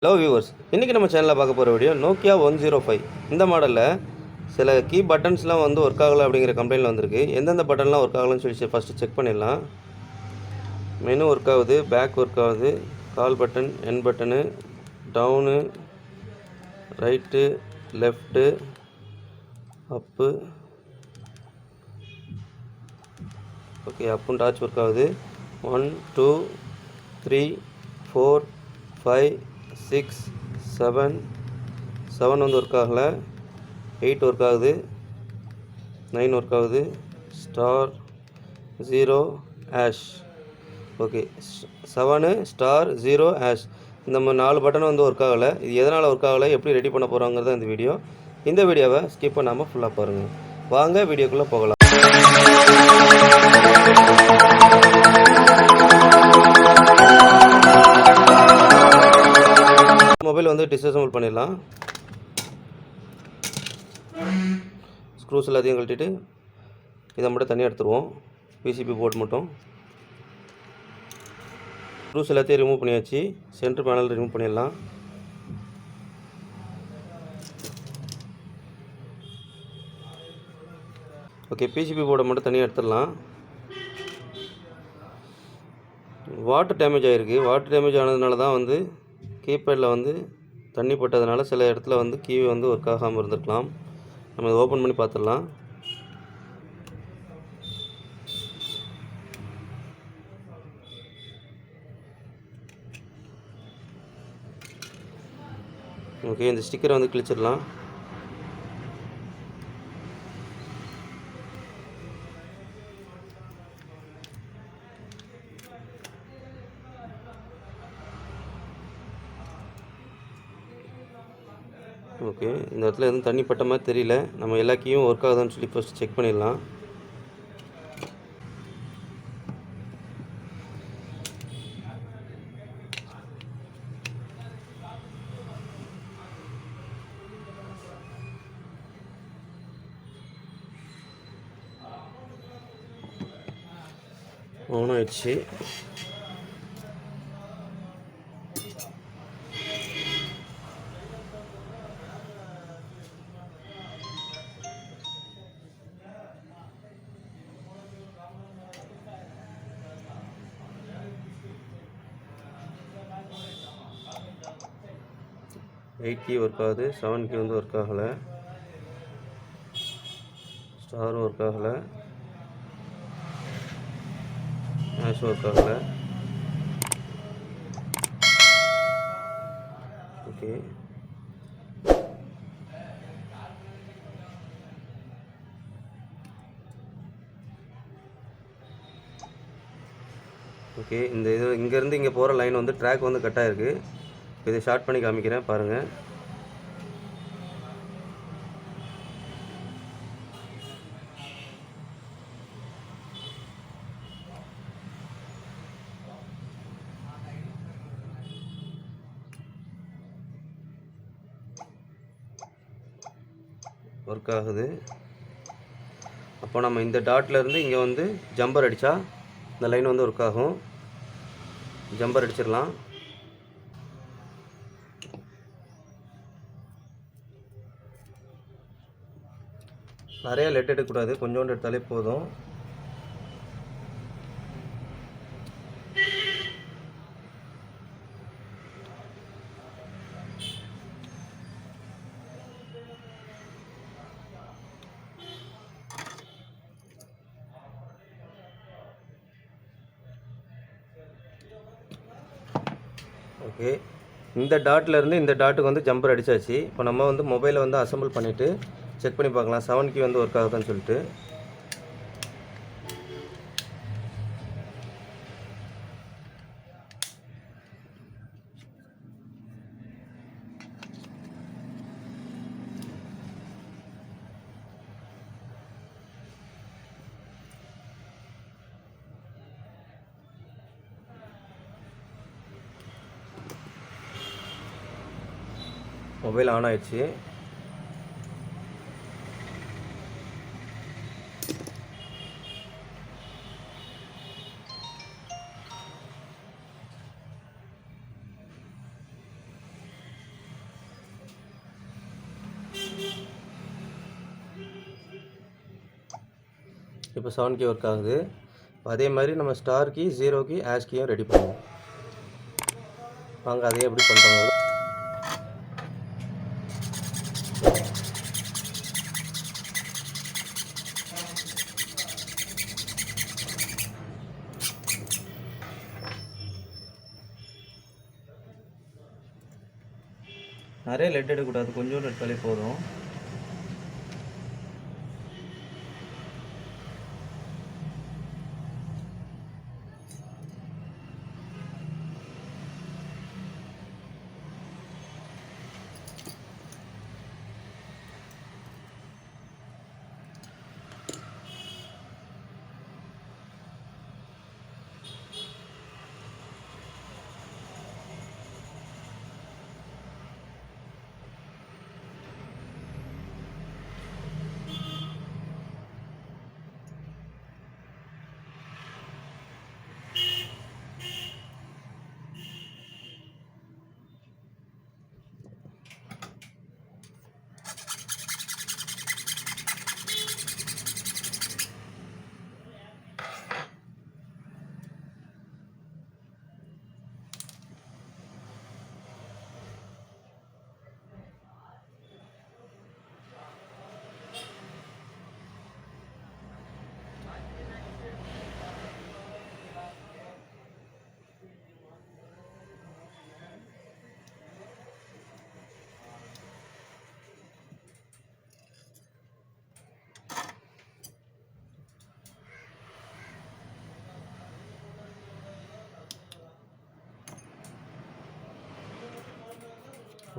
Hello viewers, இன்றைக்கி நம்ம சேனலில் பார்க்க போகிற வீடியோ நோக்கியா 105 இந்த மாடலில் சில கீ பட்டன்ஸ்லாம் வந்து ஒர்க் ஆகலை அப்படிங்கிற கம்ப்ளைண்ட்டில் வந்திருக்கு. எந்தெந்த பட்டன்லாம் ஒர்க் ஆகலைன்னு சொல்லி ஃபஸ்ட்டு செக் பண்ணிடலாம். மெனு ஒர்க் ஆகுது, பேக் ஒர்க் ஆகுது, கால் பட்டன், என் பட்டனு, டவுனு, ரைட்டு, லெஃப்ட்டு, அப்பு. ஓகே, அப்பும் டார்ச் ஒர்க் ஆகுது. 1 2 3 4 5 6 7 7 வந்து ஒர்க் ஆகலை. 8 ஒர்க் ஆகுது, 9 ஒர்க் ஆகுது, star 0 hash. Okay, 7 star 0 hash. இந்த 4 பட்டன் வந்து ஒர்க் ஆகலை. இது எதனால் ஒர்க் ஆகலை, எப்படி ரெடி பண்ண போகிறாங்கிறது இந்த வீடியோ. இந்த வீடியோவை ஸ்கிப் பண்ணாமல் ஃபுல்லாக பாருங்கள். வாங்க வீடியோக்குள்ளே போகலாம். மொபைல் வந்து டிஸ்அசெம்பிள் பண்ணிடலாம். ஸ்க்ரூஸ் எல்லாத்தையும் கழட்டிட்டு இதை மட்டும் தனியாக எடுத்துருவோம். பிசிபி போர்ட் மட்டும். ஸ்க்ரூஸ் எல்லாத்தையும் ரிமூவ் பண்ணியாச்சு. சென்டர் பேனல் ரிமூவ் பண்ணிடலாம். ஓகே, பிசிபி போர்டை மட்டும் தனியாக எடுத்துடலாம். வாட்டர் டேமேஜ் ஆகிருக்கு. வாட்டர் டேமேஜ் ஆனதுனால தான் வந்து கீபேடில் வந்து தண்ணி பட்டதுனால சில இடத்துல வந்து கீ வந்து ஒர்க் ஆகாமல் இருந்திருக்கலாம். நம்ம இதை ஓப்பன் பண்ணி பார்த்துடலாம். ஓகே, இந்த ஸ்டிக்கரை வந்து கிழிச்சிடலாம். ஓகே, இந்த இடத்துல எதுவும் தண்ணி பட்ட மாதிரி தெரியல. நம்ம எல்லா கீயும் ஒர்க் ஆகுதான்னு சொல்லி ஃபஸ்ட்டு செக் பண்ணிடலாம். ஆன் ஆயிடுச்சு. எயிட் கீ ஒர்க் ஆகுது, 7 கீ வந்து ஒர்க் ஆகலை, ஸ்டாரும் ஒர்க் ஆகலை, ஹேஷ் ஒர்க் ஆகலை. Okay, okay. இந்த இது இங்கேருந்து இங்கே போகிற லைன் வந்து ட்ராக் வந்து கட் ஆகிருக்கு. இதை ஷார்ட் பண்ணி காமிக்கிறேன் பாருங்கள். ஒர்க் ஆகுது. அப்போ நம்ம இந்த டாட்லேருந்து இங்கே வந்து ஜம்பர் அடித்தா இந்த லைன் வந்து ஒர்க் ஆகும். ஜம்பர் அடிச்சிடலாம். நிறையா லெட் எடுக்கக்கூடாது, கொஞ்சோண்டு எடுத்தாலே போதும். ஓகே, இந்த டாட்லேருந்து இந்த டாட்டுக்கு வந்து ஜம்பர் அடித்தாச்சு. இப்போ நம்ம வந்து மொபைலை வந்து அசம்பிள் பண்ணிவிட்டு செக் பண்ணி பார்க்கலாம் 7 கீ வந்து ஒர்க் ஆகுதான்னு சொல்லிட்டு. மொபைல் ஆன் ஆயிடுச்சு. இப்போ 7 கீ ஒர்க் ஆகுது. அதே மாதிரி நம்ம ஸ்டார் கீ, 0 கீ, ஹேஷ் கீயும் ரெடி பண்ணுவோம். வாங்க அதே எப்படி பண்ணுறோங்க. நிறைய லெட் எடுக்கக்கூடாது, கொஞ்சோண்டு எடுத்தாலே போதும்.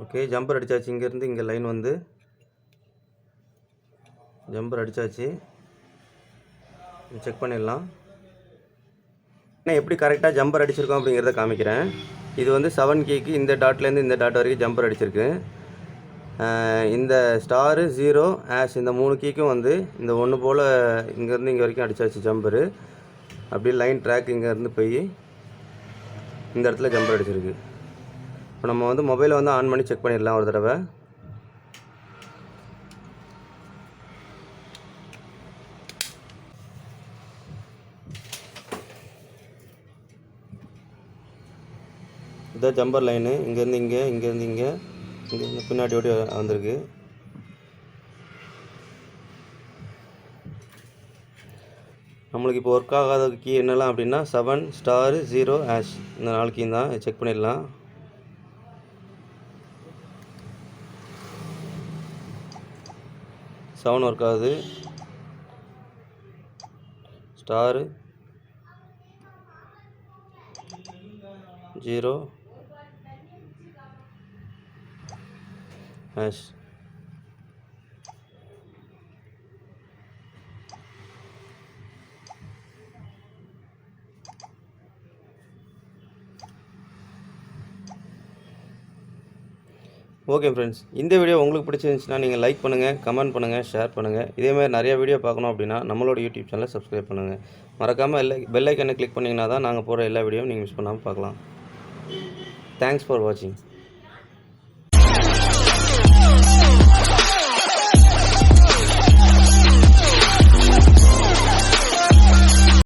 ஓகே, ஜம்பர் அடித்தாச்சு. இங்கேருந்து இங்கே லைன் வந்து ஜம்பர் அடித்தாச்சு. செக் பண்ணிடலாம். எப்படி கரெக்டாக ஜம்பர் அடிச்சிருக்கோம் அப்படிங்கிறத காமிக்கிறேன். இது வந்து 7 கீக்கு இந்த டாட்லேருந்து இந்த டாட் வரைக்கும் ஜம்பர் அடிச்சிருக்கு. இந்த ஸ்டாரு, 0, ஹேஷ் இந்த 3 கீக்கும் வந்து இந்த ஒன்று போல் இங்கேருந்து இங்கே வரைக்கும் அடித்தாச்சு ஜம்பரு. அப்படியே லைன் ட்ராக் இங்கேருந்து போய் இந்த இடத்துல ஜம்பர் அடிச்சிருக்கு. இப்போ நம்ம வந்து மொபைலை வந்து ஆன் பண்ணி செக் பண்ணிடலாம் ஒரு தடவை. இதான் ஜம்பர் லைனு. இங்கேருந்து இங்கே, இங்கேருந்து இங்கே, இங்கேருந்து பின்னாடி ஓடி வந்திருக்கு. நம்மளுக்கு இப்போ ஒர்க் ஆகாத கீ என்னெல்லாம் அப்படின்னா 7, ஸ்டாரு, 0, ஹேஷ் இந்த 4 கீ தான். செக் பண்ணிடலாம். செவன் ஒர்க் ஆகுது. Star, 0, hash. ஓகே ஃப்ரெண்ட்ஸ், இந்த வீடியோ உங்களுக்கு பிடிச்சிருந்துச்சுன்னா நீங்கள் லைக் பண்ணுங்கள், கமெண்ட் பண்ணுங்கள், ஷேர் பண்ணுங்கள். இதேமாதிரி நிறைய வீடியோ பார்க்கணும் அப்படின்னா நம்மளோட யூடியூப் சேனலை சப்ஸ்கிரைப் பண்ணுங்கள். மறக்காமல் பெல் ஐக்கனை கிளிக் பண்ணிங்கன்னா தான் நாங்கள் போகிற எல்லா வீடியோவும் நீங்கள் மிஸ் பண்ணாமல் பார்க்கலாம். தேங்க்ஸ் ஃபார் வாட்சிங்.